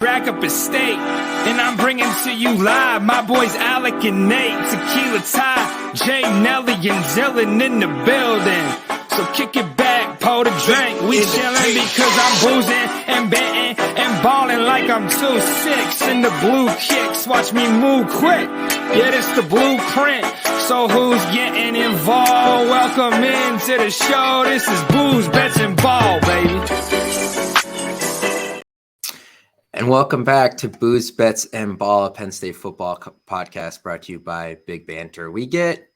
Rack up a state, and I'm bringing to you live my boys Alec and Nate, Tequila Ty, Jay, Nelly, and Zillin in the building. So kick it back, pour the drink, we chillin' because I'm boozing and betting and ballin' like I'm 2-6 in the blue kicks. Watch me move quick, yeah, this the blueprint. So who's getting involved? Welcome into the show. This is Booze, Bets, and Ball, baby. And welcome back to Booze, Bets, and Ball, a Penn State football podcast brought to you by Big Banter. We get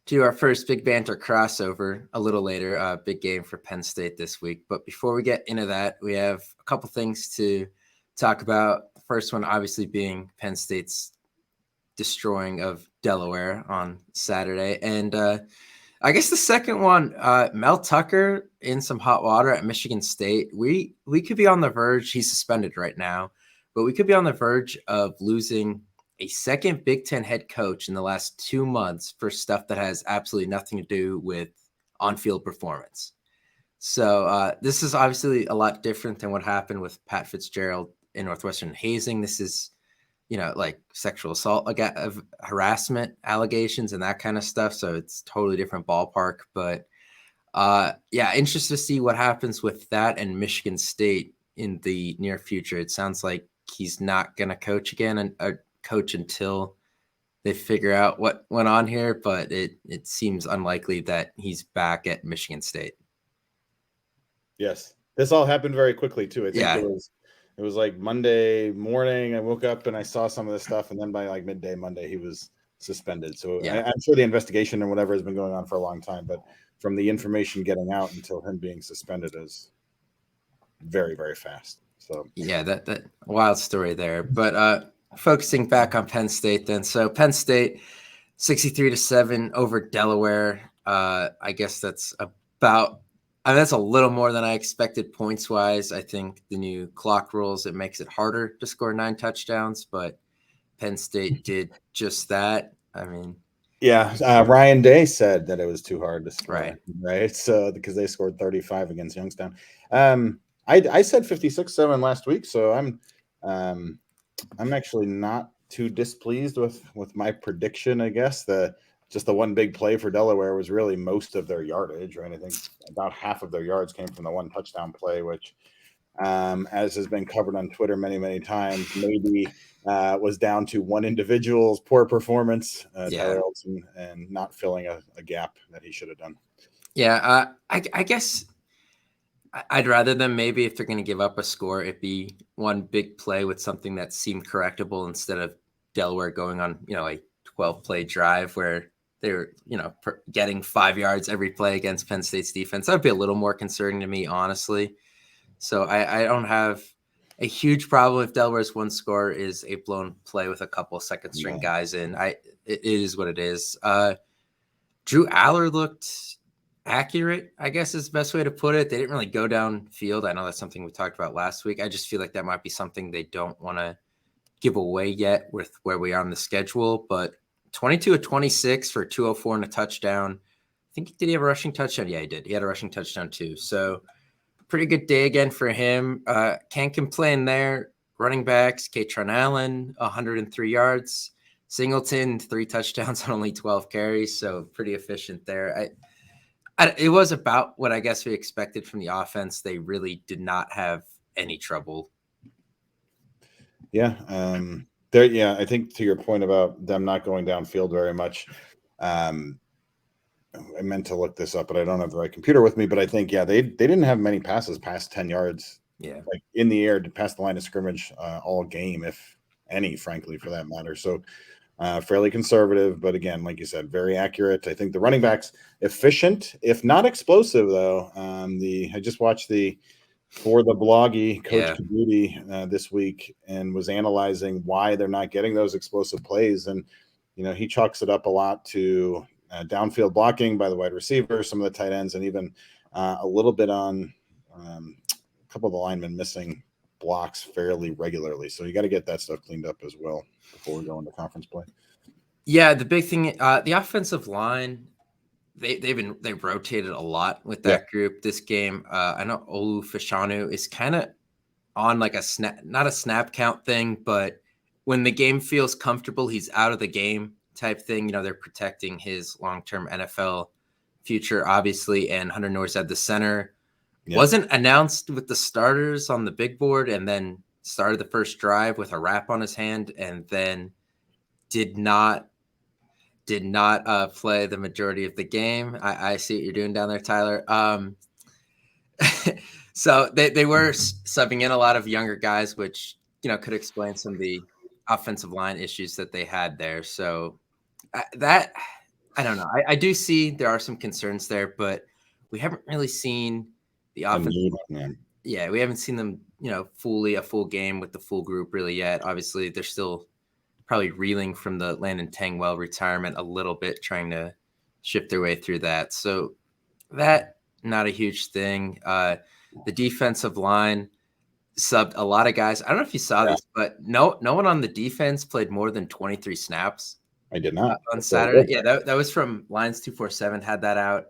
to our first Big Banter crossover a little later, big game for Penn State this week. But before we get into that, we have a couple things to talk about. The first one, obviously, being Penn State's destroying of Delaware on Saturday. And I guess the second one, Mel Tucker in some hot water at Michigan State. We could be on the verge. He's suspended right now, but we could be on the verge of losing a second Big Ten head coach in the last 2 months for stuff that has absolutely nothing to do with on-field performance. So this is obviously a lot different than what happened with Pat Fitzgerald in Northwestern hazing. This is, like sexual assault, harassment allegations and that kind of stuff. So it's totally different ballpark. But interested to see what happens with that and Michigan State in the near future. It sounds like he's not going to coach again and coach until they figure out what went on here. But it seems unlikely that he's back at Michigan State. Yes, this all happened very quickly too. I think it was like Monday morning. I woke up and I saw some of this stuff, and then by like midday Monday, he was suspended. So I'm sure the investigation and whatever has been going on for a long time, but from the information getting out until him being suspended is very, very fast. So yeah, that wild story there. But focusing back on Penn State then. So Penn State 63-7 over Delaware. I guess that's that's a little more than I expected points wise. I think the new clock rules, it makes it harder to score 9 touchdowns, but Penn State did just that. I mean, Ryan Day said that it was too hard to score, right? So because they scored 35 against Youngstown. I said 56-7 last week, so I'm actually not too displeased with my prediction. I guess just the one big play for Delaware was really most of their yardage, right? I think about half of their yards came from the one touchdown play, which, as has been covered on Twitter many, many times, maybe was down to one individual's poor performance, Tyler Elton, and not filling a gap that he should have done. Yeah, I guess I'd rather them maybe if they're going to give up a score, it be one big play with something that seemed correctable instead of Delaware going on, a 12-play drive where they were, getting 5 yards every play against Penn State's defense. That would be a little more concerning to me, honestly. So I don't have a huge problem if Delaware's one score is a blown play with a couple of second-string guys in. It is what it is. Drew Aller looked accurate, I guess is the best way to put it. They didn't really go downfield. I know that's something we talked about last week. I just feel like that might be something they don't want to give away yet with where we are on the schedule, but 22 of 26 for 204 and a touchdown. I think, did he have a rushing touchdown? Yeah, he did. He had a rushing touchdown too. So pretty good day again for him. Can't complain there. Running backs, Katron Allen, 103 yards. Singleton, 3 touchdowns on only 12 carries. So pretty efficient there. It was about what I guess we expected from the offense. They really did not have any trouble. Yeah. I think to your point about them not going downfield very much, I meant to look this up, but I don't have the right computer with me. But I think, they didn't have many passes past 10 yards, like in the air to pass the line of scrimmage all game, if any, frankly, for that matter. So fairly conservative, but again, like you said, very accurate. I think the running backs efficient, if not explosive, though. I just watched for the bloggy Coach Kabuti this week and was analyzing why they're not getting those explosive plays. And, he chalks it up a lot to downfield blocking by the wide receiver, some of the tight ends, and even a little bit on a couple of the linemen missing blocks fairly regularly. So you got to get that stuff cleaned up as well before we go into conference play. Yeah, the big thing, the offensive line, they've rotated a lot with that group this game. I know Olu Fashanu is kind of on like a snap, not a snap count thing, but when the game feels comfortable, he's out of the game type thing. They're protecting his long-term NFL future, obviously. And Hunter Northside, the center, wasn't announced with the starters on the big board, and then started the first drive with a wrap on his hand, and then did not play the majority of the game. I see what you're doing down there, Tyler. So they were subbing in a lot of younger guys, which could explain some of the offensive line issues that they had there. So that I don't know. I do see there are some concerns there, but we haven't really seen the offense. Yeah, we haven't seen them, fully a full game with the full group really yet. Obviously, they're still probably reeling from the Landon Tangwell retirement a little bit, trying to shift their way through that. So that not a huge thing. The defensive line subbed a lot of guys. I don't know if you saw this, but no one on the defense played more than 23 snaps. I did not on Saturday. Yeah, that was from Lions 247. Had that out.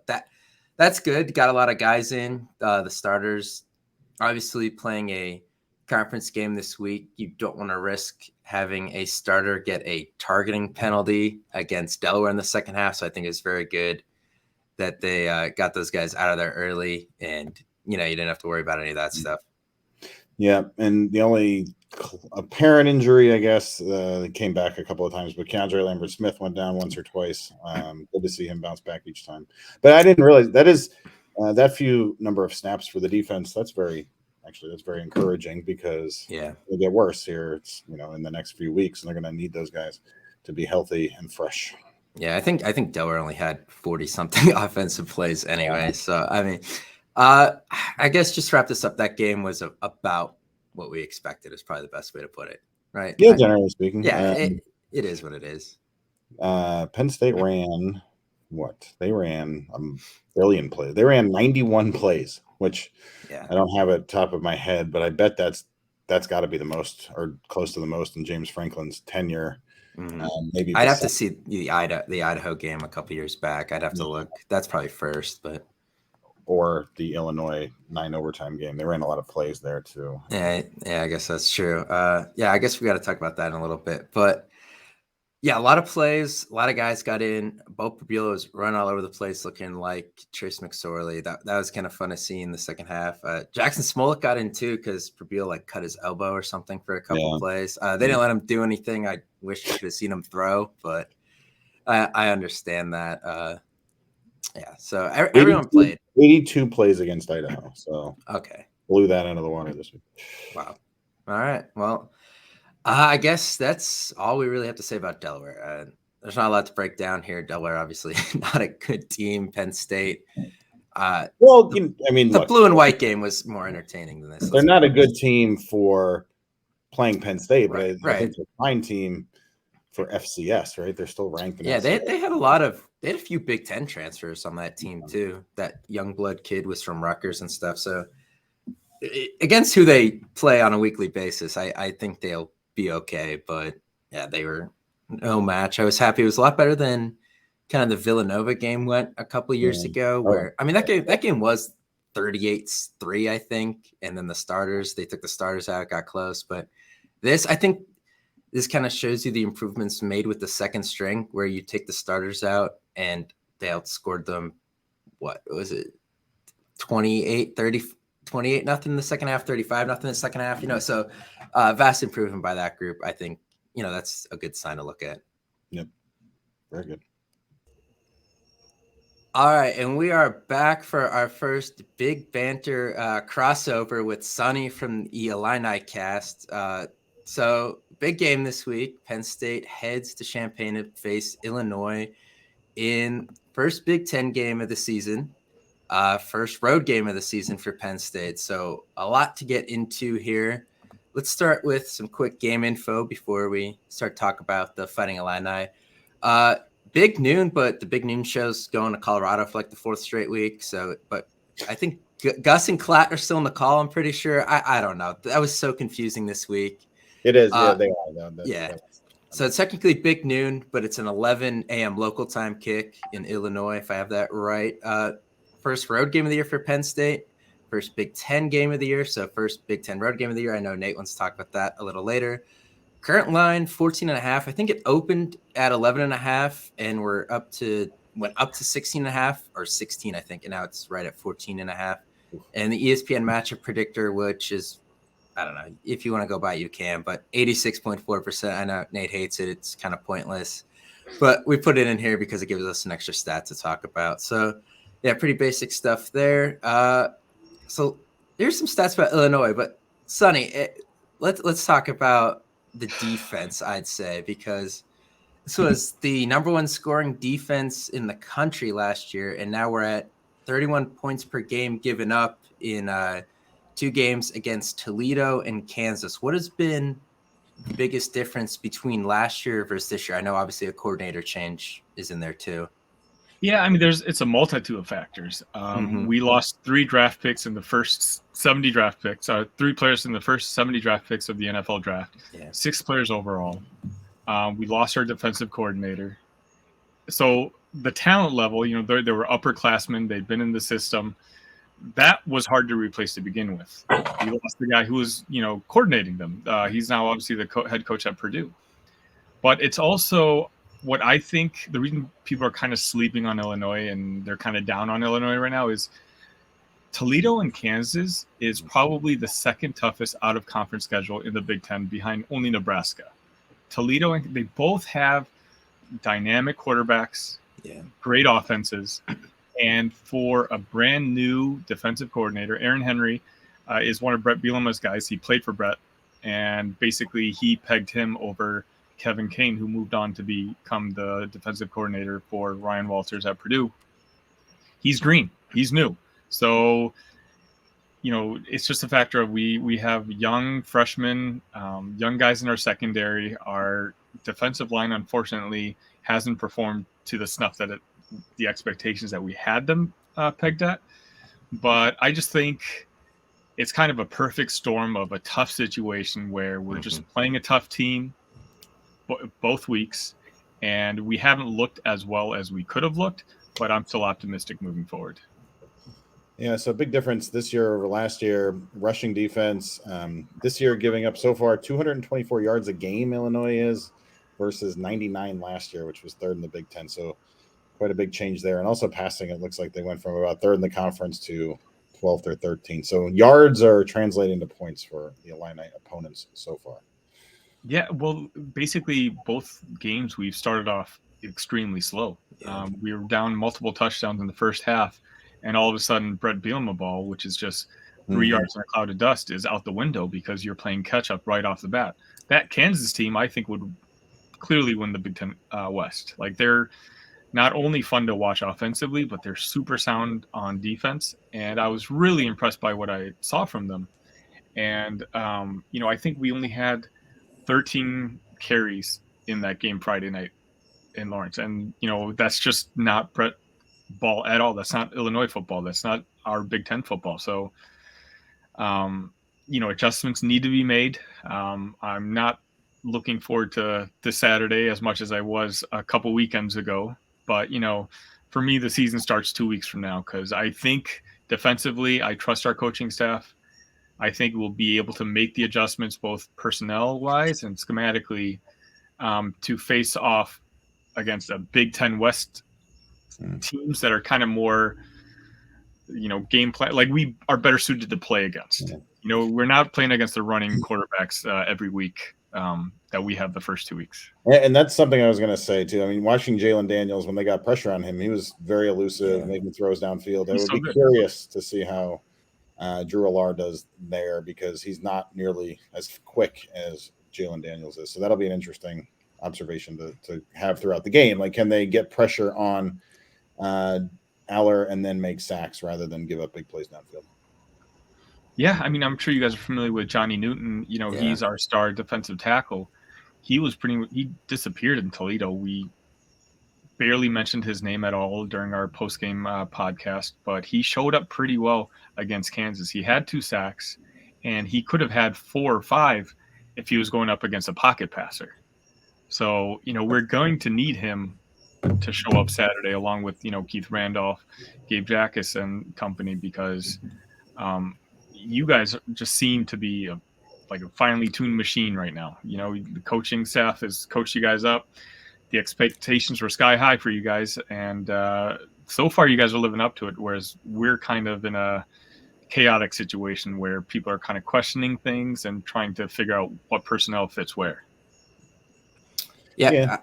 That's good. Got a lot of guys in. The starters obviously playing a conference game this week. You don't want to risk having a starter get a targeting penalty against Delaware in the second half. So I think it's very good that they got those guys out of there early, and you didn't have to worry about any of that stuff. Yeah, and the only apparent injury, I guess, came back a couple of times, but Keandre Lambert-Smith went down once or twice. Good to see him bounce back each time. But I didn't realize that is that few number of snaps for the defense. That's very encouraging, because it'll get worse here. It's in the next few weeks, and they're going to need those guys to be healthy and fresh. Yeah, I think Delaware only had 40-something offensive plays anyway. So I mean, I guess just to wrap this up, that game was about what we expected is probably the best way to put it, right? Yeah, generally speaking. Yeah, it is what it is. Penn State ran what? They ran a billion plays. They ran 91 plays, which I don't have it top of my head, but I bet that's got to be the most, or close to the most, in James Franklin's tenure. Maybe I'd have to see the Idaho game a couple years back. I'd have to look. That's probably first, but or the Illinois 9 overtime game. They ran a lot of plays there too. Yeah, I guess that's true. I guess we got to talk about that in a little bit. But yeah, a lot of plays, a lot of guys got in. Bo Pribula was run all over the place, looking like Trace McSorley. That was kind of fun to see in the second half. Jackson Smollett got in too, because Pribula cut his elbow or something for a couple of plays. They didn't let him do anything. I wish you could have seen him throw, but I understand that. So everyone played 82 plays against Idaho. So blew that out of the water this week. Wow. All right. Well, I guess that's all we really have to say about Delaware. There's not a lot to break down here. Delaware, obviously, not a good team. Penn State. The blue and white game was more entertaining than this. They're not a good team for playing Penn State, but I think they're a fine team for FCS, right? They're still ranked in FCS. They had a few Big Ten transfers on that team too. That Youngblood kid was from Rutgers and stuff. So against who they play on a weekly basis, I think they'll be okay. But yeah, they were no match. I was happy. It was a lot better than kind of the Villanova game went a couple of years ago, where that game was 38-3, I think. And then they took the starters out, got close. But I think this kind of shows you the improvements made with the second string, where you take the starters out and they outscored them. What was it? 28-30. 28-0 in the second half, 35-0 in the second half. So vast improvement by that group. I think that's a good sign to look at. Yep, very good. All right, and we are back for our first big banter crossover with Sunny from the Illinicast. So big game this week. Penn State heads to Champaign to face Illinois in first Big Ten game of the season. First road game of the season for Penn State. So a lot to get into here. Let's start with some quick game info before we start talking about the Fighting Illini. Big noon, but the big noon show's going to Colorado for like the fourth straight week. So, but I think Gus and Klatt are still in the call. I'm pretty sure. I don't know. That was so confusing this week. It is. Yeah, they are. So it's technically big noon, but it's an 11 a.m. local time kick in Illinois, if I have that right. First road game of the year for Penn State first Big Ten game of the year. So first Big Ten road game of the year. I know Nate wants to talk about that a little later. Current line 14.5. I think it opened at 11.5 and went up to 16.5 or 16, I think. And now it's right at 14.5. And the ESPN matchup predictor, which is, I don't know, if you want to go by it, you can, but 86.4%. I know Nate hates it. It's kind of pointless, but we put it in here because it gives us an extra stat to talk about. So yeah, pretty basic stuff there. So here's some stats about Illinois, but Sunny, let's talk about the defense, I'd say, because this was the number one scoring defense in the country last year, and now we're at 31 points per game given up in 2 games against Toledo and Kansas. What has been the biggest difference between last year versus this year? I know obviously a coordinator change is in there too. Yeah, I mean, it's a multitude of factors. We lost 3 draft picks in the first 70 draft picks, 3 players in the first 70 draft picks of the NFL draft, 6 players overall. We lost our defensive coordinator. So the talent level, you know, they were upperclassmen. They'd been in the system. That was hard to replace to begin with. We lost the guy who was, you know, coordinating them. He's now obviously the head coach at Purdue. But it's also what I think the reason people are kind of sleeping on Illinois and they're kind of down on Illinois right now is Toledo and Kansas is probably the second toughest out-of-conference schedule in the Big Ten behind only Nebraska. Toledo, and they both have dynamic quarterbacks, great offenses, and for a brand new defensive coordinator, Aaron Henry is one of Brett Bielema's guys. He played for Brett, and basically he pegged him over Kevin Kane, who moved on to become the defensive coordinator for Ryan Walters at Purdue. He's green. He's new. So, you know, it's just a factor of we have young freshmen, young guys in our secondary. Our defensive line, unfortunately, hasn't performed to the snuff that the expectations that we had them pegged at. But I just think it's kind of a perfect storm of a tough situation where we're just playing a tough team both weeks, and we haven't looked as well as we could have looked, but I'm still optimistic moving forward. Yeah, so big difference this year over last year. Rushing defense this year giving up so far 224 yards a game, Illinois is, versus 99 last year, which was 3rd in the Big Ten. So quite a big change there. And also passing, it looks like they went from about 3rd in the conference to 12th or 13th. So yards are translating to points for the Illini opponents so far. Yeah, well, basically both games we've started off extremely slow. We were down multiple touchdowns in the first half, and all of a sudden Brett Bielema ball, which is just 3 yards in a cloud of dust, is out the window because you're playing catch-up right off the bat. That Kansas team, I think, would clearly win the Big Ten West. Like, they're not only fun to watch offensively, but they're super sound on defense, and I was really impressed by what I saw from them. And, you know, I think we only had 13 carries in that game Friday night in Lawrence. And, you know, that's just not Brett ball at all. That's not Illinois football. That's not our Big Ten football. So, you know, adjustments need to be made. I'm not looking forward to this Saturday as much as I was a couple weekends ago. But, you know, for me, the season starts 2 weeks from now because I think defensively, I trust our coaching staff. I think we'll be able to make the adjustments both personnel-wise and schematically to face off against a Big Ten West teams that are kind of more, you know, game plan. Like, we are better suited to play against. You know, we're not playing against the running quarterbacks every week that we have the first 2 weeks. And that's something I was going to say, too. I mean, watching Jalen Daniels, when they got pressure on him, he was very elusive, making throws downfield. I would be curious to see how Drew Allard does there because he's not nearly as quick as Jalen Daniels is. So that'll be an interesting observation to have throughout the game. Like, can they get pressure on Aller and then make sacks rather than give up big plays downfield? Yeah, I mean, I'm sure you guys are familiar with Johnny Newton. You know, he's our star defensive tackle. He disappeared in Toledo. We barely mentioned his name at all during our post-game podcast, but he showed up pretty well against Kansas. He had 2 sacks, and he could have had 4 or 5 if he was going up against a pocket passer. So, you know, we're going to need him to show up Saturday along with, you know, Keith Randolph, Gabe Jackus and company because You guys just seem to be like a finely tuned machine right now. The coaching staff has coached you guys up. The expectations were sky high for you guys, and so far you guys are living up to it, whereas we're kind of in a chaotic situation where people are kind of questioning things and trying to figure out what personnel fits where. Yeah.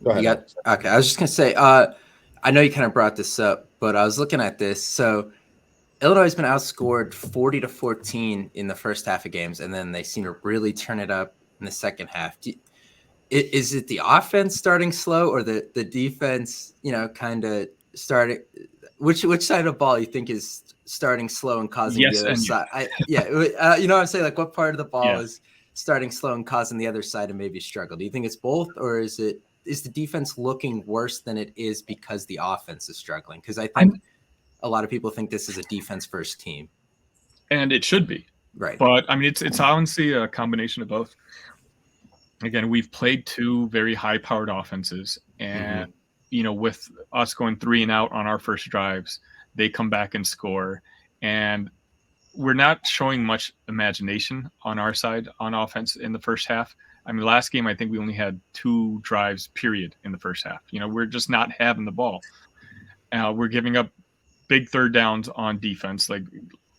Go ahead. Okay. I was just going to say, I know you kind of brought this up, but I was looking at this. So Illinois has been outscored 40-14 in the first half of games, and then they seem to really turn it up in the second half. Is it the offense starting slow, or the defense, kind of starting? Which side of the ball you think is starting slow and causing the other side? You know what I'm saying? Like, what part of the ball is starting slow and causing the other side to maybe struggle? Do you think it's both, or is the defense looking worse than it is because the offense is struggling? Because I think a lot of people think this is a defense first team, and it should be, right? But I mean, it's honestly a combination of both. Again, we've played two very high-powered offenses, and with us going 3 and out on our first drives, they come back and score, and we're not showing much imagination on our side on offense in the first half. I mean, last game I think we only had 2 drives, period, in the first half. We're just not having the ball. We're giving up big third downs on defense. Like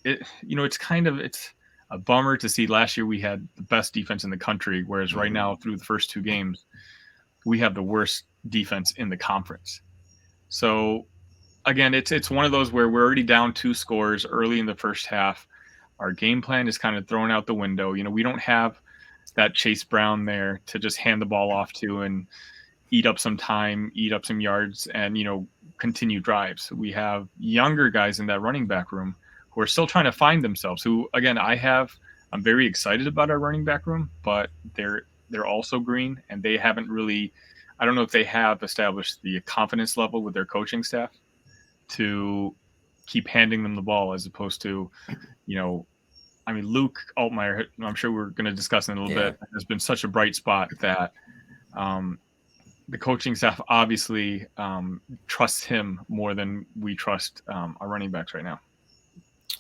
it's a bummer to see. Last year we had the best defense in the country, whereas right now through the first 2 games, we have the worst defense in the conference. So again, it's one of those where we're already down 2 scores early in the first half. Our game plan is kind of thrown out the window. We don't have that Chase Brown there to just hand the ball off to and eat up some time, eat up some yards, and continue drives. We have younger guys in that running back room who are still trying to find themselves, who, again, I'm very excited about our running back room, but they're also green, and they haven't really, I don't know if they have established the confidence level with their coaching staff to keep handing them the ball, as opposed to, Luke Altmaier, I'm sure we're going to discuss in a little bit, has been such a bright spot that the coaching staff obviously trusts him more than we trust our running backs right now.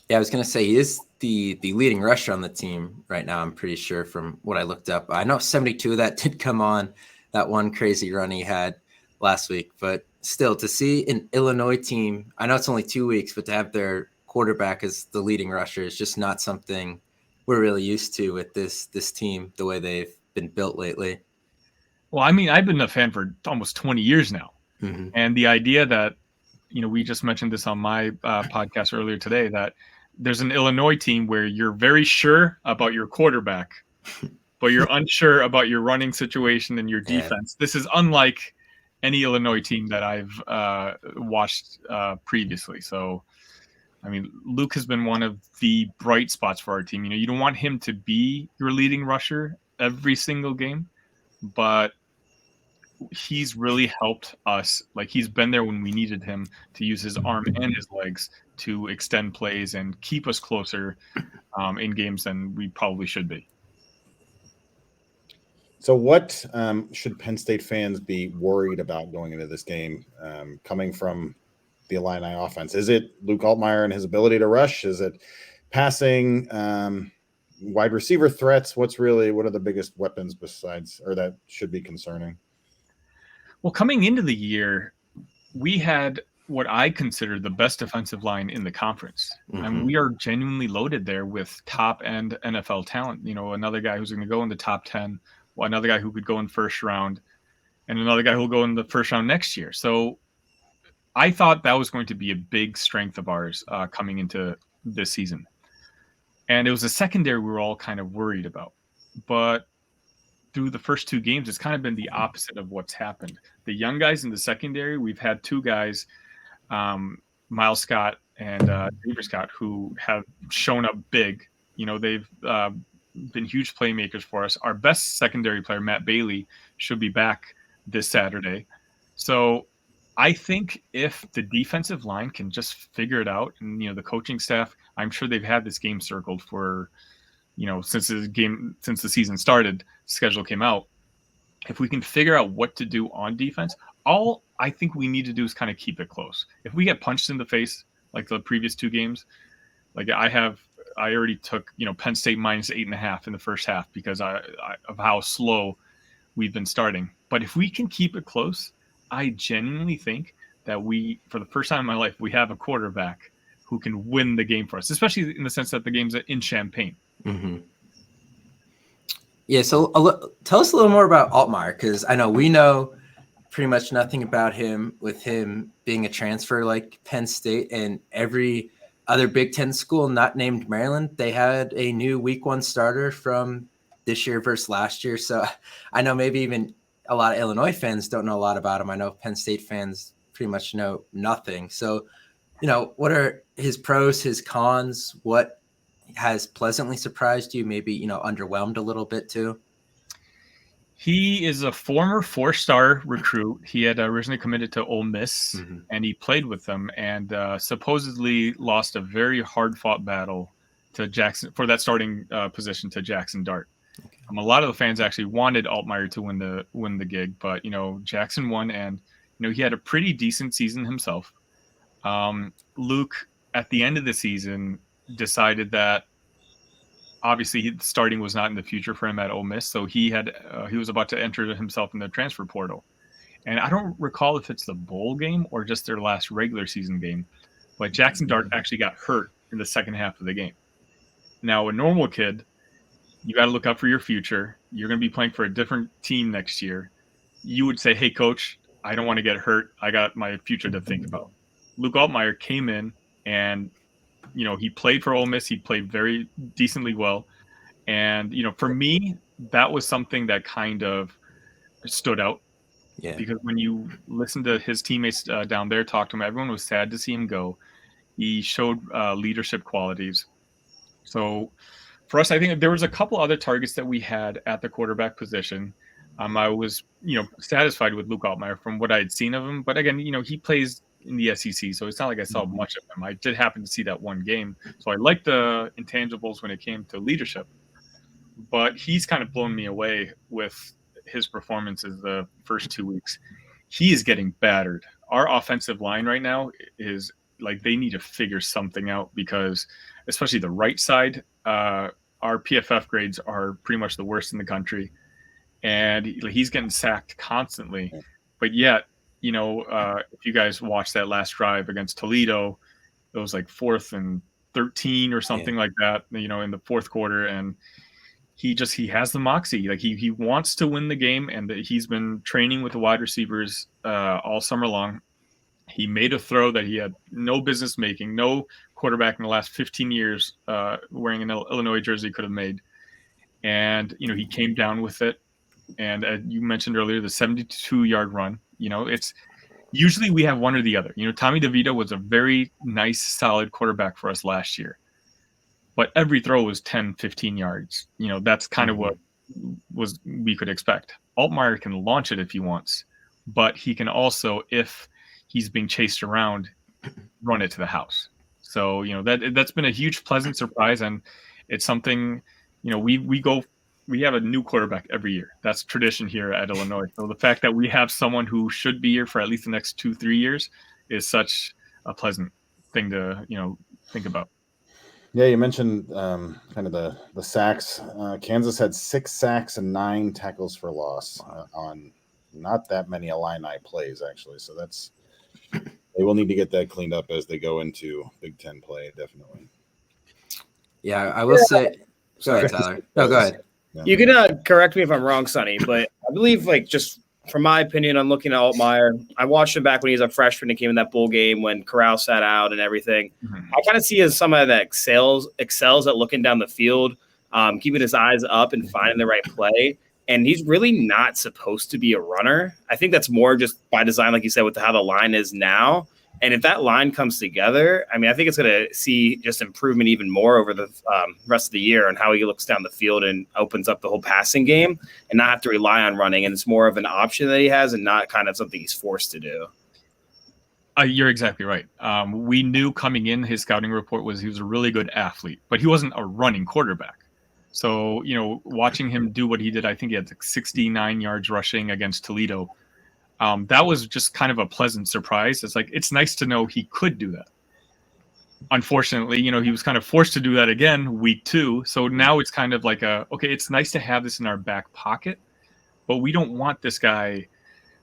Yeah, I was going to say he is the leading rusher on the team right now, I'm pretty sure, from what I looked up. I know 72 of that did come on that one crazy run he had last week, but still, to see an Illinois team, I know it's only 2 weeks, but to have their quarterback as the leading rusher is just not something we're really used to with this team, the way they've been built lately. Well, I mean, I've been a fan for almost 20 years now. And the idea that, we just mentioned this on my podcast earlier today, that there's an Illinois team where you're very sure about your quarterback, but you're unsure about your running situation and your defense. This is unlike any Illinois team that I've watched previously. So, I mean, Luke has been one of the bright spots for our team. You don't want him to be your leading rusher every single game, but he's really helped us. Like, he's been there when we needed him to use his arm and his legs to extend plays and keep us closer in games than we probably should be. So what should Penn State fans be worried about going into this game, coming from the Illini offense? Is it Luke Altmaier and his ability to rush? Is it passing, wide receiver threats? What are the biggest weapons besides, or that should be concerning? Well, coming into the year, we had what I consider the best defensive line in the conference. And we are genuinely loaded there with top-end NFL talent. Another guy who's going to go in the top 10, another guy who could go in first round, and another guy who will go in the first round next year. So I thought that was going to be a big strength of ours coming into this season. And it was a secondary we were all kind of worried about. But through the first 2 games, it's kind of been the opposite of what's happened. The young guys in the secondary, we've had 2 guys, Miles Scott and David Scott, who have shown up big. They've been huge playmakers for us. Our best secondary player, Matt Bailey, should be back this Saturday. So I think if the defensive line can just figure it out, and the coaching staff, I'm sure they've had this game circled for since the season started, schedule came out. If we can figure out what to do on defense, all I think we need to do is kind of keep it close. If we get punched in the face like the previous 2 games, Like I already took, Penn State minus 8.5 in the first half because of how slow we've been starting. But if we can keep it close, I genuinely think that for the first time in my life, we have a quarterback who can win the game for us, especially in the sense that the game's in Champaign. Mm-hmm. Yeah, so tell us a little more about Altmaier, because I know we know pretty much nothing about him, with him being a transfer like Penn State, and every other Big Ten school not named Maryland, they had a new week 1 starter from this year versus last year. So I know maybe even a lot of Illinois fans don't know a lot about him. I know Penn State fans pretty much know nothing. So, what are his pros, his cons? What has pleasantly surprised you? Maybe, underwhelmed a little bit too? He is a former 4-star recruit. He had originally committed to Ole Miss, and he played with them, and supposedly lost a very hard-fought battle to Jackson for that starting position to Jackson Dart. Okay. A lot of the fans actually wanted Altmaier to win the gig, but Jackson won, and he had a pretty decent season himself. Luke, at the end of the season, decided that obviously starting was not in the future for him at Ole Miss, so he was about to enter himself in the transfer portal. And I don't recall if it's the bowl game or just their last regular season game, but Jackson Dart actually got hurt in the second half of the game. Now, a normal kid, you got to look out for your future. You're going to be playing for a different team next year. You would say, hey, coach, I don't want to get hurt. I got my future to think about. Luke Altmaier came in and he played for Ole Miss. He played very decently well. And, for me, that was something that kind of stood out. Yeah. Because when you listen to his teammates down there talk to him, everyone was sad to see him go. He showed leadership qualities. So for us, I think there was a couple other targets that we had at the quarterback position. I was, satisfied with Luke Altmaier from what I had seen of him. But again, he plays in the SEC, so it's not like I saw much of him. I did happen to see that one game, so I liked the intangibles when it came to leadership. But he's kind of blown me away with his performances the first 2 weeks. He is getting battered. Our offensive line right now is like they need to figure something out, because especially the right side, our PFF grades are pretty much the worst in the country, and he's getting sacked constantly. But yet, if you guys watched that last drive against Toledo, it was like 4th and 13 or something like that, in the fourth quarter. And he has the moxie. Like he wants to win the game, and he's been training with the wide receivers all summer long. He made a throw that he had no business making. No quarterback in the last 15 years wearing an Illinois jersey could have made. And, he came down with it. And you mentioned earlier, the 72-yard run. It's usually we have one or the other. Tommy DeVito was a very nice, solid quarterback for us last year, but every throw was 10, 15 yards. That's kind of what we could expect. Altmaier can launch it if he wants, but he can also, if he's being chased around, run it to the house. So, that's been a huge, pleasant surprise, and it's something, we have a new quarterback every year. That's tradition here at Illinois. So the fact that we have someone who should be here for at least the next 2-3 years is such a pleasant thing to, think about. Yeah, you mentioned kind of the sacks. Kansas had 6 sacks and 9 tackles for loss on not that many Illini plays, actually. So they will need to get that cleaned up as they go into Big Ten play, definitely. Yeah, I will say. Go ahead, Tyler. No, go ahead. Yeah. You can correct me if I'm wrong, Sunny, but I believe, just from my opinion on looking at Altmaier, I watched him back when he was a freshman and came in that bowl game when Corral sat out and everything. Mm-hmm. I kind of see as somebody that excels at looking down the field, keeping his eyes up and finding the right play. And he's really not supposed to be a runner. I think that's more just by design, like you said, with how the line is now. And if that line comes together, I think it's going to see just improvement even more over the rest of the year on how he looks down the field and opens up the whole passing game and not have to rely on running. And it's more of an option that he has and not kind of something he's forced to do. You're exactly right. We knew coming in, his scouting report was he was a really good athlete, but he wasn't a running quarterback. So, watching him do what he did, I think he had 69 yards rushing against Toledo. That was just kind of a pleasant surprise. It's nice to know he could do that. unfortunately, he was kind of forced to do that again week 2. So now it's kind of like okay, it's nice to have this in our back pocket, but we don't want this guy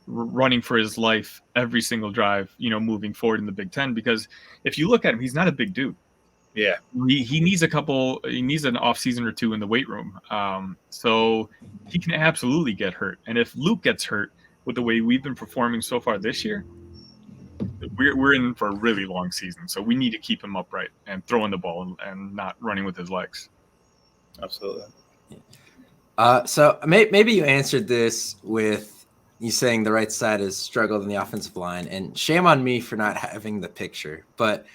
running for his life every single drive, moving forward in the Big Ten, because if you look at him, he's not a big dude. Yeah. He needs an off season or 2 in the weight room. So he can absolutely get hurt. And if Luke gets hurt with the way we've been performing so far this year, we're in for a really long season. So we need to keep him upright and throwing the ball and not running with his legs. Absolutely. So maybe you answered this with you saying the right side has struggled in the offensive line, and shame on me for not having the picture. But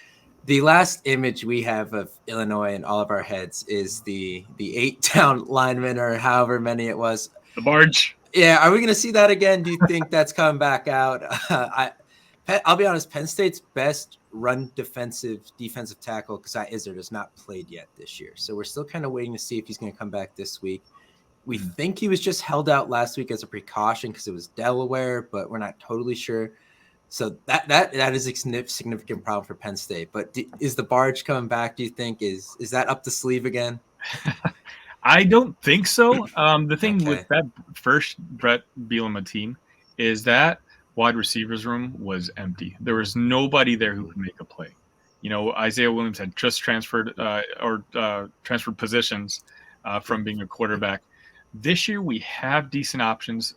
the last image we have of Illinois in all of our heads is the 8-down lineman, or however many it was. The barge. Yeah, are we going to see that again? Do you think that's coming back out? I'll be honest, Penn State's best run defensive tackle, Kasai Izzard, has not played yet this year. So we're still kind of waiting to see if he's going to come back this week. We think he was just held out last week as a precaution because it was Delaware, but we're not totally sure. So that is a significant problem for Penn State. But is the barge coming back, do you think? Is that up the sleeve again? I don't think so. The thing with that first Brett Bielema team is that wide receivers room was empty. There was nobody there who could make a play. Isaiah Williams had just transferred positions from being a quarterback. This year we have decent options,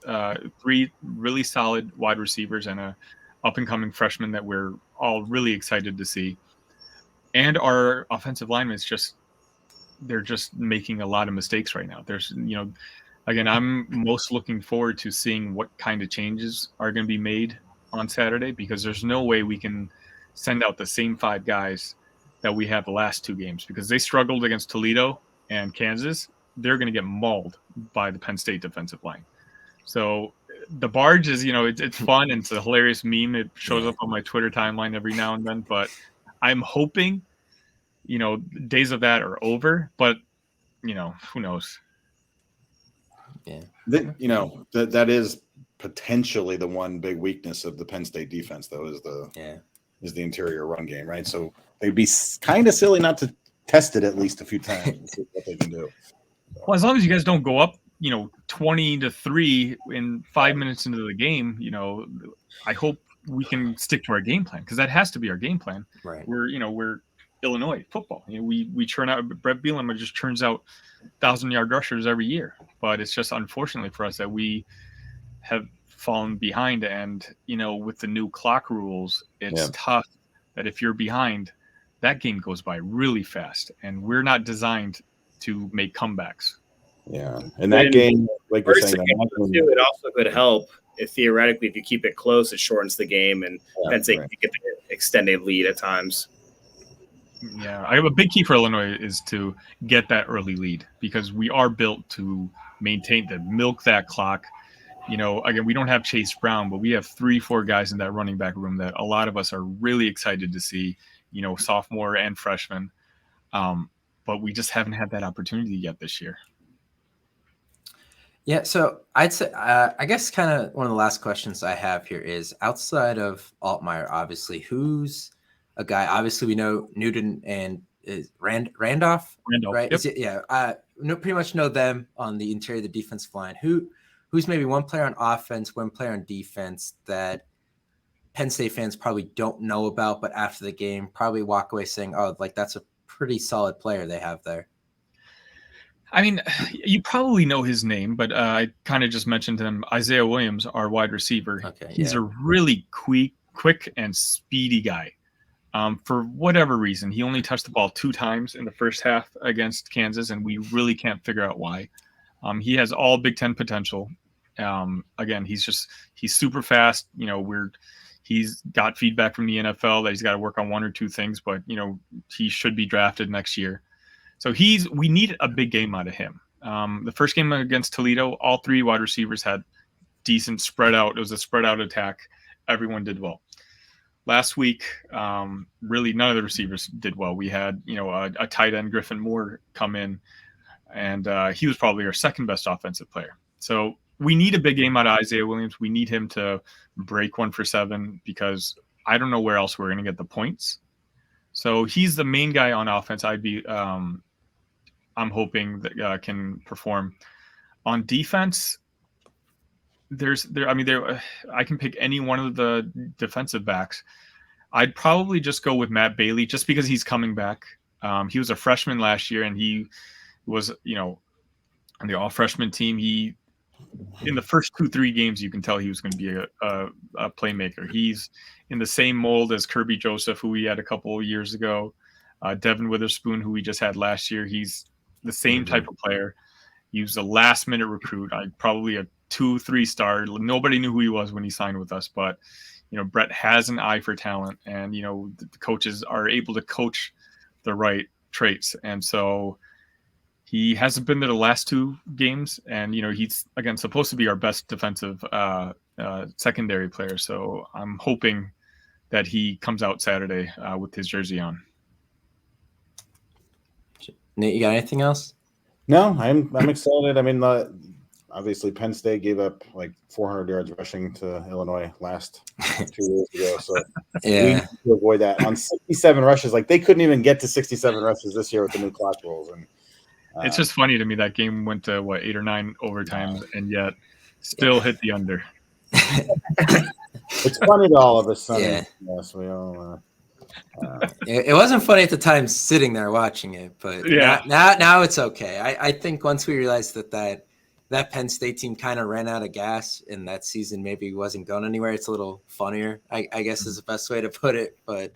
3 really solid wide receivers and a up-and-coming freshman that we're all really excited to see. And our offensive linemen they're just making a lot of mistakes right now. There's, again, I'm most looking forward to seeing what kind of changes are going to be made on Saturday, because there's no way we can send out the same 5 guys that we have the last 2 games, because they struggled against Toledo and Kansas. They're going to get mauled by the Penn State defensive line. So the barge is, it's fun and it's a hilarious meme. It shows up on my Twitter timeline every now and then, but I'm hoping, days of that are over, but who knows? Yeah. That is potentially the one big weakness of the Penn State defense, though, is the interior run game, right? So they'd be kind of silly not to test it at least a few times and see what they can do. Well, as long as you guys don't go up, 20-3 in 5 minutes into the game, I hope we can stick to our game plan, because that has to be our game plan. Right. We're Illinois football. We churn out. Brett Bielema just turns out 1,000-yard rushers every year, but it's just unfortunately for us that we have fallen behind. And with the new clock rules, it's tough that if you're behind, that game goes by really fast, and we're not designed to make comebacks. Yeah, and that game, like you're saying, it also could help if theoretically, if you keep it close, it shortens the game, and Penn State can get the extended lead at times. Yeah, I have a big key for Illinois is to get that early lead, because we are built to milk that clock. Again, we don't have Chase Brown, but we have 3-4 guys in that running back room that a lot of us are really excited to see, sophomore and freshman. But we just haven't had that opportunity yet this year. Yeah, so I'd say, I guess kind of one of the last questions I have here is, outside of Altmaier, obviously, who's a guy? Obviously, we know Newton and Randolph, right? Yep. Pretty much know them on the interior of the defensive line. Who's maybe one player on offense, one player on defense that Penn State fans probably don't know about, but after the game probably walk away saying, "Oh, like that's a pretty solid player they have there." I mean, you probably know his name, but I kind of just mentioned him. Isaiah Williams, our wide receiver. Okay, he's a really quick and speedy guy. For whatever reason, he only touched the ball 2 times in the first half against Kansas, and we really can't figure out why. He has all Big Ten potential. Again, he's super fast. He's got feedback from the NFL that he's got to work on 1 or 2 things, but he should be drafted next year. So we need a big game out of him. The first game against Toledo, all 3 wide receivers had decent spread out. It was a spread out attack. Everyone did well. Last week, really none of the receivers did well. We had, a tight end, Griffin Moore, come in, and he was probably our second best offensive player. So we need a big game out of Isaiah Williams. We need him to break 1 for 7, because I don't know where else we're going to get the points. So he's the main guy on offense. I'm hoping that can perform. On defense, I can pick any one of the defensive backs. I'd probably just go with Matt Bailey just because he's coming back. He was a freshman last year, and he was, on the all-freshman team. He, in the first 2-3 games, you can tell he was going to be a playmaker. He's in the same mold as Kirby Joseph, who we had a couple of years ago, Devin Witherspoon, who we just had last year. He's the same type of player. He was a last-minute recruit, probably a 2-3 star. Nobody knew who he was when he signed with us, but Brett has an eye for talent, and the coaches are able to coach the right traits, and so he hasn't been there the last 2 games, and he's again supposed to be our best defensive secondary player. So I'm hoping that he comes out Saturday with his jersey on. Nate, you got anything else? No, I'm excited. I mean, obviously Penn State gave up like 400 yards rushing to Illinois last 2 years ago, so Yeah, we need to avoid that on 67 rushes. Like they couldn't even get to 67 rushes this year with the new clock rules, and it's just funny to me that game went to 8 or 9 overtimes, and yet still hit the under. it's funny to all of us. Sunny. Yeah. Yes, we all. it wasn't funny at the time sitting there watching it, but now it's okay. I think once we realized that Penn State team kind of ran out of gas and that season maybe wasn't going anywhere, it's a little funnier, I guess is the best way to put it. But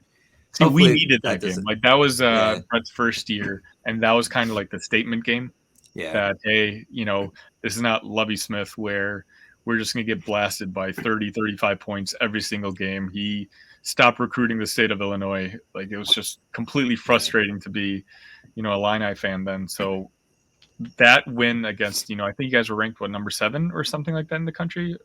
see, we needed that game. Like that was Yeah. Brett's first year, and that was kind of like the statement game. Yeah. That, hey, this is not Lovie Smith where we're just going to get blasted by 30, 35 points every single game. He stopped recruiting the state of Illinois. Like it was just completely frustrating to be, a Illini fan then. So that win against, I think you guys were ranked number 7 or something like that in the country.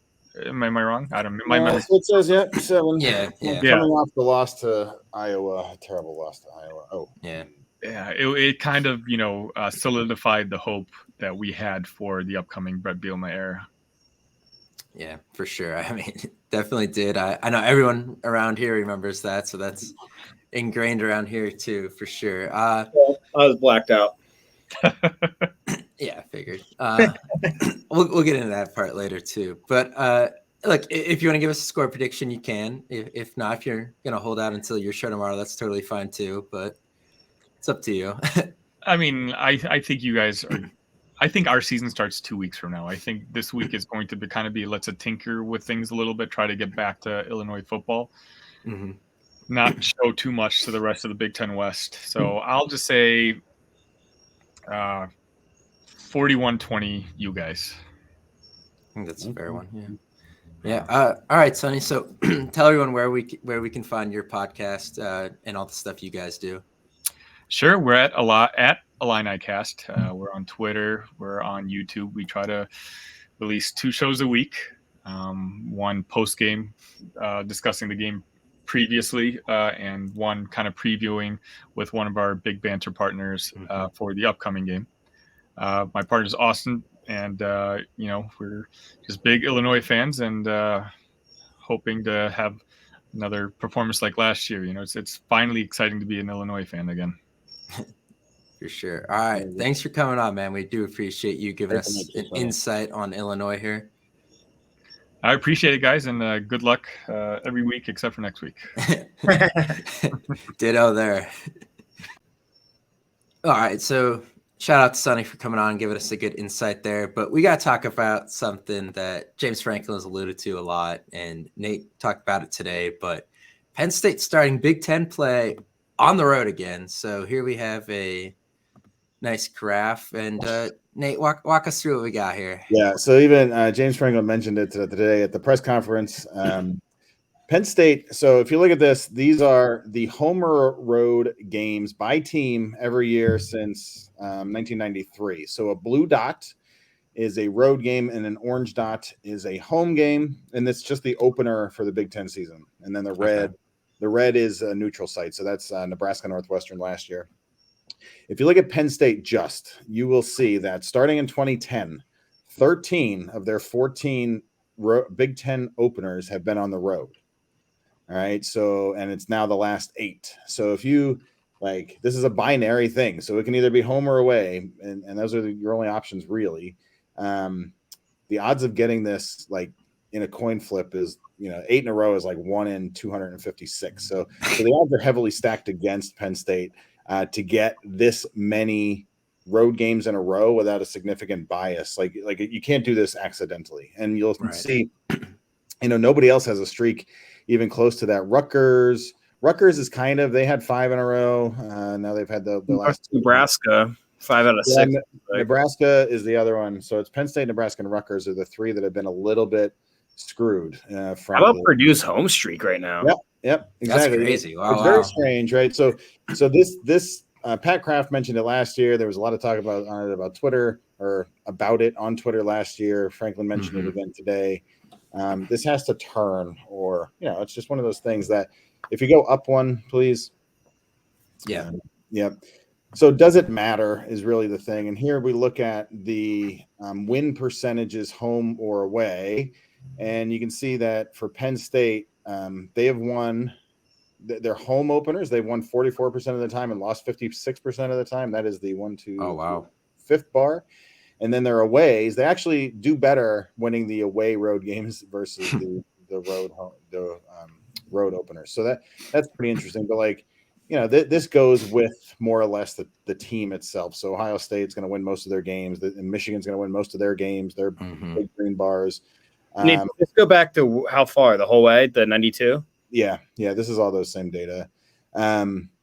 Am I wrong? I don't know. It says 7. Yeah. Coming off the loss to Iowa, a terrible loss to Iowa. Oh, Yeah. Yeah, it kind of, solidified the hope that we had for the upcoming Brett Bielema era. Yeah, for sure. I mean, it definitely did. I know everyone around here remembers that, so that's ingrained around here too, for sure. I was blacked out. Yeah, I figured. We'll get into that part later too. But look, if you want to give us a score prediction, you can. If not, if you're gonna hold out until your show tomorrow, that's totally fine too. But it's up to you. I mean, I think you guys are. I think our season starts 2 weeks from now. I think this week is going to be let's tinker with things a little bit, try to get back to Illinois football, not show too much to the rest of the Big Ten West. So I'll just say 41-20, you guys. I think that's a fair one. Yeah. All right, Sunny. So tell everyone where we can find your podcast and all the stuff you guys do. Sure, we're at Illinicast. We're on Twitter. We're on YouTube. We try to release 2 shows a week. One post game, discussing the game previously, and one kind of previewing with one of our big banter partners for the upcoming game. My partner is Austin, and we're just big Illinois fans, and hoping to have another performance like last year. It's finally exciting to be an Illinois fan again. For sure. All right. Thanks for coming on, man. We do appreciate you giving us an insight on Illinois here. I appreciate it, guys, and good luck every week except for next week. Ditto there. All right. So shout out to Sunny for coming on and giving us a good insight there. But we got to talk about something that James Franklin has alluded to a lot, and Nate talked about it today. But Penn State starting Big Ten play on the road again. So here we have a nice graph, and Nate, walk us through what we got here. Yeah, so even James Franklin mentioned it today at the press conference. Penn State, so if you look at this, these are the homer road games by team every year since 1993. So a blue dot is a road game, and an orange dot is a home game, and it's just the opener for the Big Ten season. And then the red is a neutral site, so that's Nebraska Northwestern last year. If you look at Penn State you will see that starting in 2010, 13 of their 14 Big Ten openers have been on the road. All right, so, and it's now the last 8. So if you Like this is a binary thing, so it can either be home or away, and those are your only options really. The odds of getting this like in a coin flip is 8 in a row is like 1 in 256. So the odds are heavily stacked against Penn State to get this many road games in a row without a significant bias. Like you can't do this accidentally, and you'll see. Nobody else has a streak even close to that. Rutgers is kind of, they had 5 in a row. Now they've had the last Nebraska 5 out of 6. Nebraska is the other one. So it's Penn State, Nebraska, and Rutgers are the 3 that have been a little bit screwed. How about Purdue's home streak right now? Yep, exactly. That's crazy. Wow, it's very strange, right? So this Pat Kraft mentioned it last year. There was a lot of talk about Twitter or about it on Twitter last year. Franklin mentioned it again today. This has to turn, or it's just one of those things that if you go up one, please. Yeah. So does it matter is really the thing. And here we look at the win percentages home or away. And you can see that for Penn State, they have won their home openers. They've won 44% of the time and lost 56% of the time. That is the 5th bar. And then their aways, they actually do better winning the away road games versus the road openers. So that's pretty interesting. But this goes with more or less the team itself. So Ohio State's going to win most of their games, and Michigan's going to win most of their games. They're big green bars. Let's go back to how far the whole way, the 92. Yeah. This is all those same data.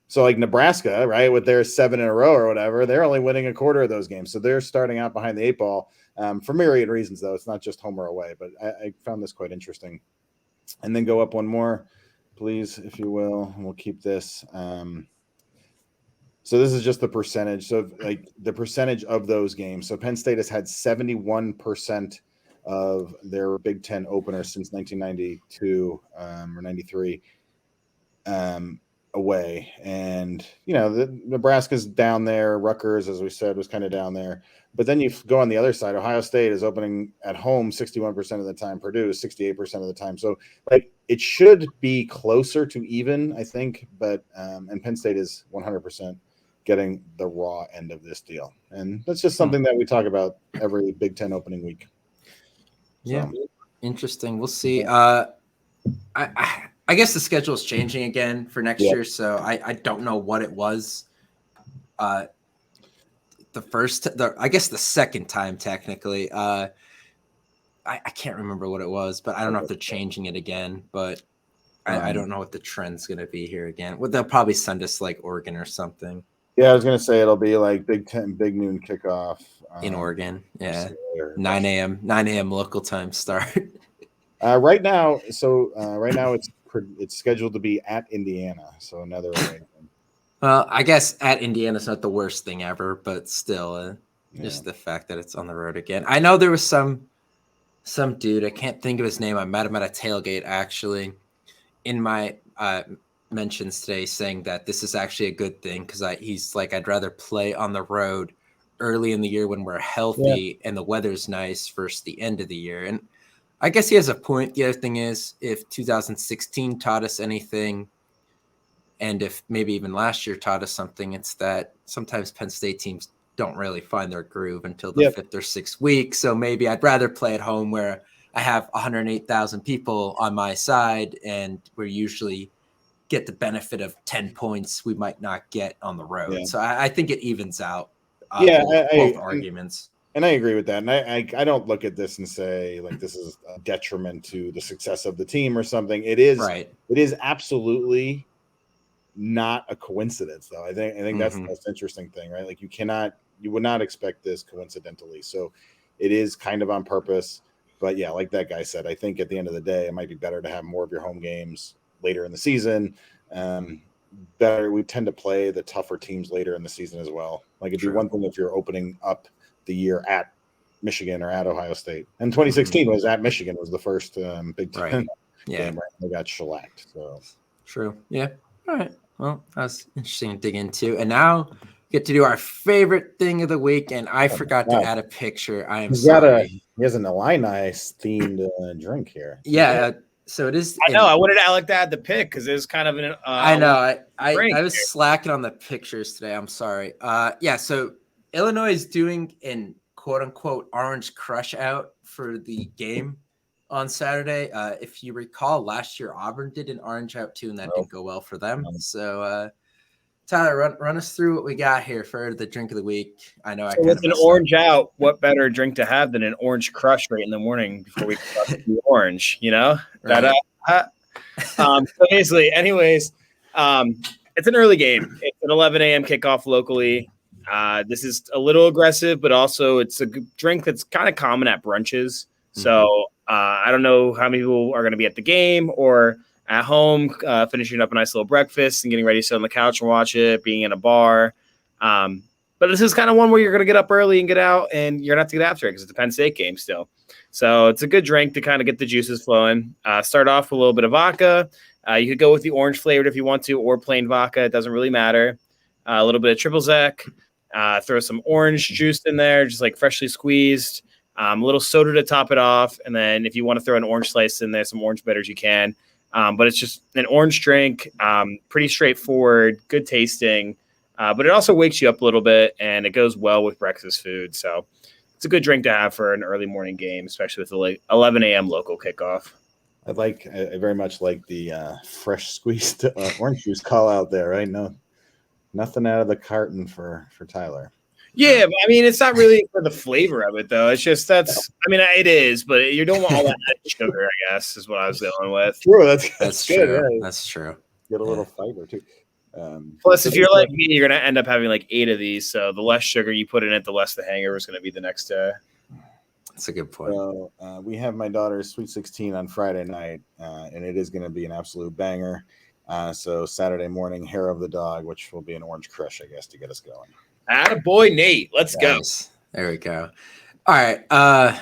So like Nebraska, right, with their 7 in a row or whatever, they're only winning a quarter of those games. So they're starting out behind the 8 ball for myriad reasons, though. It's not just home or away, but I found this quite interesting. And then go up one more, please, if you will, and we'll keep this. So this is just the percentage. So like the percentage of those games. So Penn State has had 71% of their Big Ten openers since 1992 or 93. Away, and the Nebraska's down there. Rutgers, as we said, was kind of down there. But then you go on the other side. Ohio State is opening at home 61% of the time. Purdue is 68% of the time. So it should be closer to even, I think. But and Penn State is 100% getting the raw end of this deal, and that's just something that we talk about every Big Ten opening week. Yeah, interesting. We'll see. I guess the schedule is changing again for next year, so I don't know what it was. I guess the second time technically. I can't remember what it was, but I don't know if they're changing it again. But I don't know what the trend's going to be here again. Well, they'll probably send us like Oregon or something. Yeah, I was going to say it'll be like Big Ten, big noon kickoff in Oregon. Yeah, 9 a.m. local time start. Right now it's scheduled to be at Indiana, so another away. Well, I guess at Indiana's not the worst thing ever, but still, just the fact that it's on the road again. I know there was some dude, I can't think of his name. I met him at a tailgate actually in my mentions today, saying that this is actually a good thing because he's like, I'd rather play on the road early in the year when we're healthy and the weather's nice versus the end of the year. And I guess he has a point. The other thing is, if 2016 taught us anything, and if maybe even last year taught us something, it's that sometimes Penn State teams don't really find their groove until the 5th or 6th week. So maybe I'd rather play at home where I have 108,000 people on my side, and we usually get the benefit of 10 points we might not get on the road. Yeah. So I think it evens out both arguments. And I agree with that. And I don't look at this and say like this is a detriment to the success of the team or something. It is right. It is absolutely not a coincidence, though. I think that's the most interesting thing, right? Like you would not expect this coincidentally. So it is kind of on purpose. But yeah, like that guy said, I think at the end of the day, it might be better to have more of your home games later in the season. We tend to play the tougher teams later in the season as well. Like it'd be one thing if you're opening up the year at Michigan or at Ohio State. And 2016 was at Michigan, was the first Big Ten game, right? They got shellacked. So true. Yeah. All right. Well, that's interesting to dig into. And now get to do our favorite thing of the week. And I forgot to add a picture. I am sorry. He has an Illini themed drink here. Yeah. So it is. I know. I wanted Alec to add the pick because it's kind of an. I know. I was here. slacking on the pictures today. I'm sorry. Yeah. So Illinois is doing an quote unquote orange crush out for the game on Saturday. If you recall, last year Auburn did an orange out too, and that didn't go well for them. So Tyler, run us through what we got here for the drink of the week. I know. So with an orange out, what better drink to have than an orange crush right in the morning before we crush the orange? You know. Right. So basically, anyways, it's an early game. It's an 11 a.m. kickoff locally. This is a little aggressive, but also it's a drink that's kind of common at brunches. So I don't know how many people are going to be at the game or at home, finishing up a nice little breakfast and getting ready to sit on the couch and watch it, being in a bar. But this is kind of one where you're going to get up early and get out, and you're going to have to get after it because it's a Penn State game still. So it's a good drink to kind of get the juices flowing. Start off with a little bit of vodka. You could go with the orange flavored if you want to, or plain vodka. It doesn't really matter. A little bit of triple Zec. Throw some orange juice in there, just like freshly squeezed. A little soda to top it off. And then if you want to throw an orange slice in there, some orange bitters, you can. But it's just an orange drink, pretty straightforward, good tasting. But it also wakes you up a little bit, and it goes well with breakfast food. So it's a good drink to have for an early morning game, especially with the late 11 a.m. local kickoff. I very much like the fresh squeezed orange juice call out there, right? No, nothing out of the carton for Tyler. Yeah, but I mean, it's not really for the flavor of it, though. It's just it is, but you don't want all that sugar, I guess, is what I was going with. True, that's good. True. Yeah. That's true. Get a little fiber too. Plus, if you're like me, you're going to end up having like 8 of these. So the less sugar you put in it, the less the hangover is going to be the next day. That's a good point. So we have my daughter's Sweet 16 on Friday night, and it is going to be an absolute banger. So Saturday morning, hair of the dog, which will be an orange crush, I guess, to get us going. Attaboy, Nate. Let's go. There we go. All right.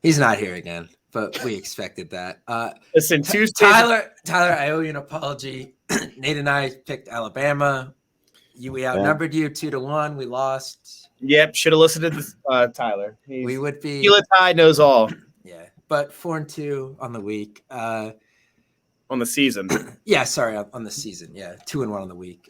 He's not here again, but we expected that. Listen, Tuesday. Tyler, I owe you an apology. Nate and I picked Alabama. We outnumbered you 2-1. We lost. Yep, should have listened to Tyler. We would be. Ty knows all. Yeah, but 4-2 on the week. On the season. Yeah, sorry, on the season. Yeah, 2-1 on the week.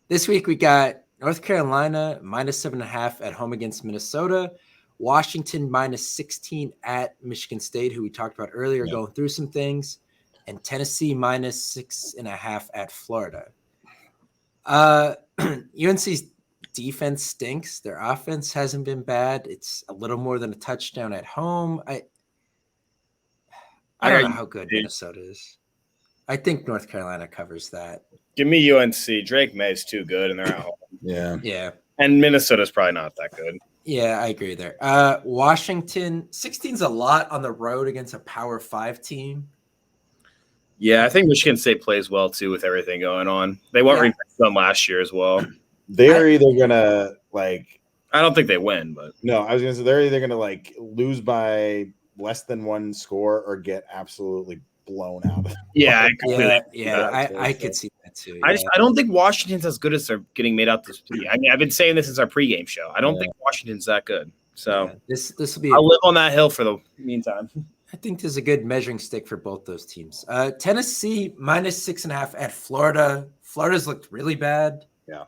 This week we got North Carolina -7.5 at home against Minnesota. Washington -16 at Michigan State, who we talked about earlier, going through some things, and Tennessee -6.5 at Florida. UNC's defense stinks. Their offense hasn't been bad. It's a little more than a touchdown at home. I don't know how good Minnesota is. I think North Carolina covers that. Give me UNC. Drake May's too good, and they're at home. Yeah. And Minnesota's probably not that good. Yeah, I agree there. Washington, 16's a lot on the road against a Power 5 team. Yeah, I think Michigan State plays well, too, with everything going on. They weren't ranked them last year as well. They're either going to, I don't think they win, but. No, I was going to say they're either going to, lose by less than one score or get absolutely blown out. Yeah, I could see that too. I don't think Washington's as good as they're getting made out to be. I mean, I've been saying this since our pregame show. I don't think Washington's that good. So this will be. I'll live on that hill for the meantime. I think there's a good measuring stick for both those teams. Tennessee -6.5 at Florida. Florida's looked really bad. Yeah.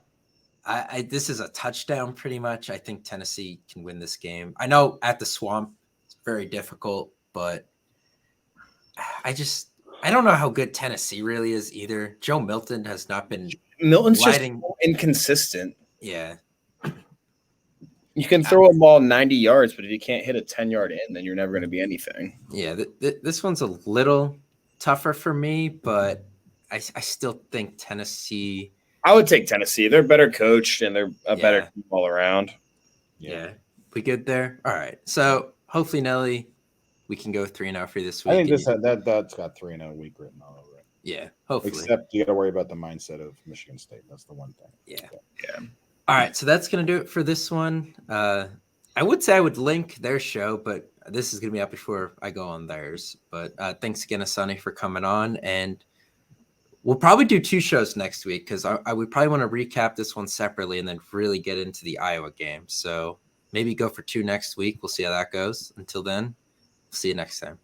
This is a touchdown pretty much. I think Tennessee can win this game. I know at the Swamp it's very difficult, but I don't know how good Tennessee really is either. Joe Milton has not been. Milton's just so inconsistent. Yeah. You can throw a ball 90 yards, but if you can't hit a 10-yard in, then you're never going to be anything. Yeah, this one's a little tougher for me, but I still think Tennessee. I would take Tennessee. They're better coached, and they're a better team all around. Yeah. We good there? All right. So hopefully, Nelly, we can go 3-0 for this week. I think that's got 3-0 week written all over it. Yeah, hopefully. Except you got to worry about the mindset of Michigan State. That's the one thing. Yeah. All right, so that's going to do it for this one. I would say I would link their show, but this is going to be up before I go on theirs. But thanks again to Sunny for coming on. And we'll probably do 2 shows next week because I would probably want to recap this one separately and then really get into the Iowa game. So maybe go for 2 next week. We'll see how that goes. Until then, see you next time.